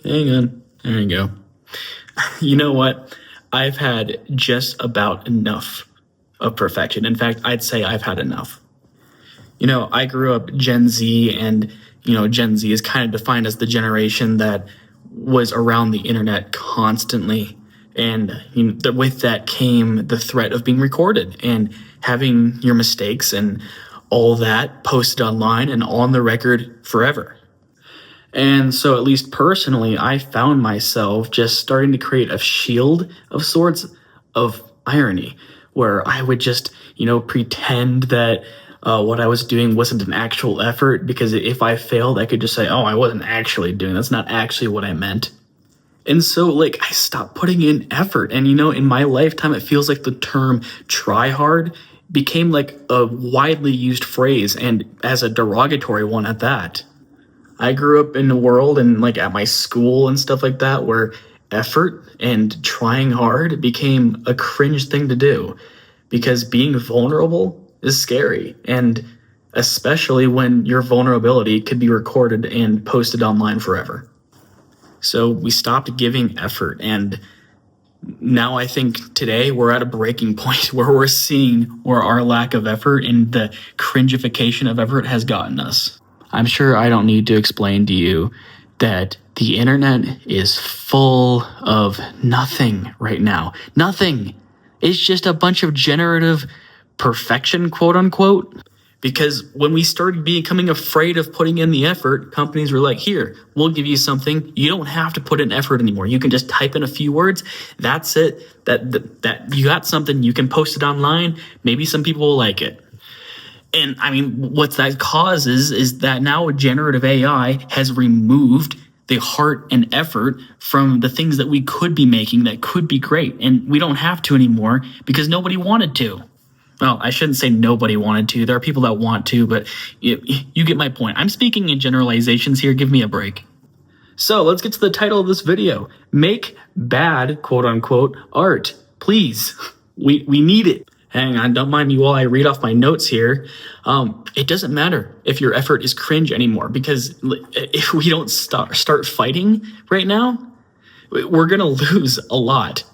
Hang on. There you go. You know what? I've had just about enough of perfection. In fact, I'd say I've had enough. I grew up Gen Z, and, Gen Z is kind of defined as the generation that was around the internet constantly. And with that came the threat of being recorded and having your mistakes and all that posted online and on the record forever. And so, at least personally, I found myself just starting to create a shield of sorts of irony where I would just, pretend that what I was doing wasn't an actual effort, because if I failed, I could just say, oh, I wasn't actually doing, that's not actually what I meant. And so, I stopped putting in effort. And, in my lifetime, it feels like the term try hard became like a widely used phrase, and as a derogatory one at that. I grew up in a world and at my school and stuff like that where effort and trying hard became a cringe thing to do, because being vulnerable is scary, and especially when your vulnerability could be recorded and posted online forever. So we stopped giving effort, and now I think today we're at a breaking point where we're seeing where our lack of effort and the cringification of effort has gotten us. I'm sure I don't need to explain to you that the internet is full of nothing right now. Nothing. It's just a bunch of generative perfection, quote unquote. Because when we started becoming afraid of putting in the effort, companies were like, here, we'll give you something. You don't have to put in effort anymore. You can just type in a few words. That's it. That you got something. You can post it online. Maybe some people will like it. And what that causes is that now generative AI has removed the heart and effort from the things that we could be making that could be great. And we don't have to anymore because nobody wanted to. Well, I shouldn't say nobody wanted to. There are people that want to, but you get my point. I'm speaking in generalizations here. Give me a break. So let's get to the title of this video. Make bad, quote unquote, art. Please. We need it. Hang on, don't mind me while I read off my notes here. It doesn't matter if your effort is cringe anymore, because if we don't start fighting right now, we're going to lose a lot.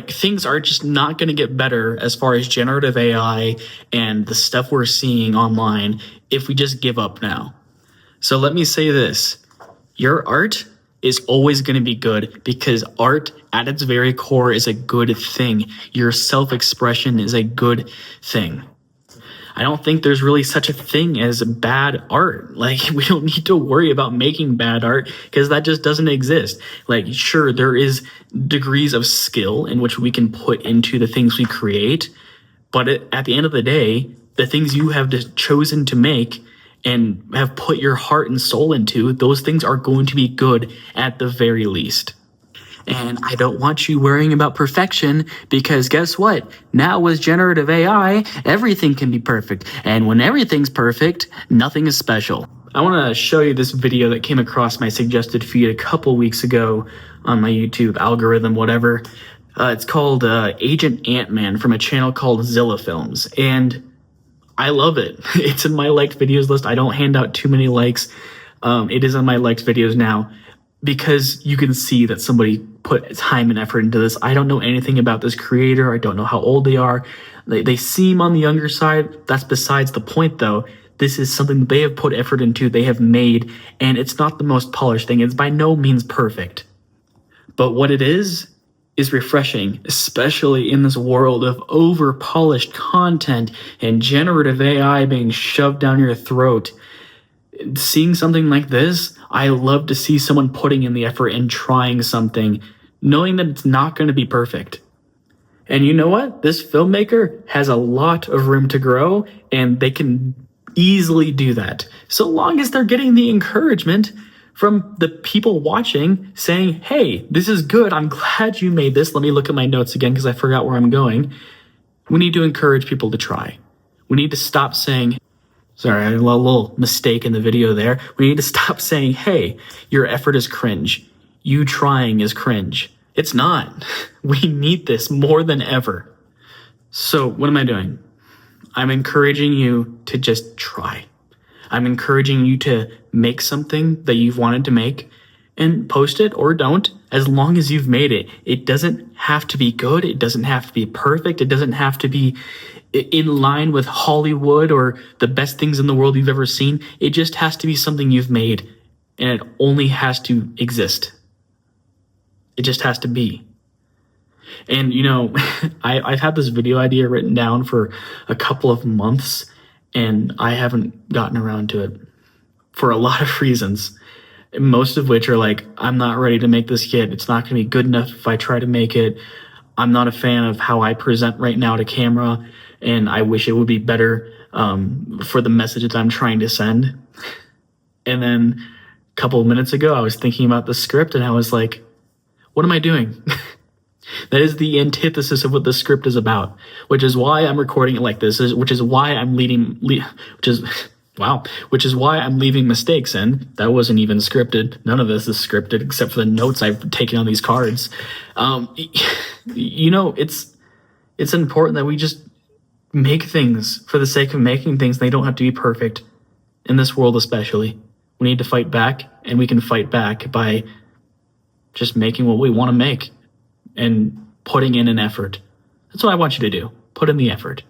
Things are just not going to get better as far as generative AI and the stuff we're seeing online if we just give up now. So let me say this. Your art is always going to be good, because art at its very core is a good thing. Your self-expression is a good thing. I don't think there's really such a thing as bad art. We don't need to worry about making bad art, because that just doesn't exist. Sure, there is degrees of skill in which we can put into the things we create, but at the end of the day, the things you have chosen to make and have put your heart and soul into, those things are going to be good at the very least. And I don't want you worrying about perfection, because guess what? Now with generative AI, everything can be perfect. And when everything's perfect, nothing is special. I want to show you this video that came across my suggested feed a couple weeks ago on my YouTube algorithm, whatever. It's called Agent Ant-Man from a channel called Zilla Films. And I love it. It's in my liked videos list. I don't hand out too many likes. It is on my liked videos now, because you can see that somebody put time and effort into this. I don't know anything about this creator. I don't know how old they are. They seem on the younger side. That's besides the point, though. This is something that they have put effort into, they have made, and it's not the most polished thing. It's by no means perfect. But what it is refreshing, especially in this world of over-polished content and generative AI being shoved down your throat. Seeing something like this, I love to see someone putting in the effort and trying something, knowing that it's not going to be perfect. And you know what? This filmmaker has a lot of room to grow, and they can easily do that, so long as they're getting the encouragement from the people watching saying, hey, this is good. I'm glad you made this. Let me look at my notes again, because I forgot where I'm going. We need to encourage people to try. We need to stop saying, sorry, I had a little mistake in the video there. We need to stop saying, hey, your effort is cringe. You trying is cringe. It's not. We need this more than ever. So what am I doing? I'm encouraging you to just try. I'm encouraging you to make something that you've wanted to make and post it or don't, as long as you've made it. It doesn't have to be good. It doesn't have to be perfect. It doesn't have to be in line with Hollywood or the best things in the world you've ever seen. It just has to be something you've made, and it only has to exist. It just has to be. And, I've had this video idea written down for a couple of months, and I haven't gotten around to it for a lot of reasons. Most of which are like, I'm not ready to make this yet. It's not going to be good enough if I try to make it. I'm not a fan of how I present right now to camera, and I wish it would be better for the messages I'm trying to send. And then a couple of minutes ago, I was thinking about the script, and I was like, what am I doing? That is the antithesis of what the script is about, which is why I'm recording it like this, which is why I'm why I'm leaving mistakes in. That wasn't even scripted. None of this is scripted except for the notes I've taken on these cards. It's important that we just make things for the sake of making things. They don't have to be perfect in this world, especially. We need to fight back, and we can fight back by just making what we want to make and putting in an effort. That's what I want you to do. Put in the effort.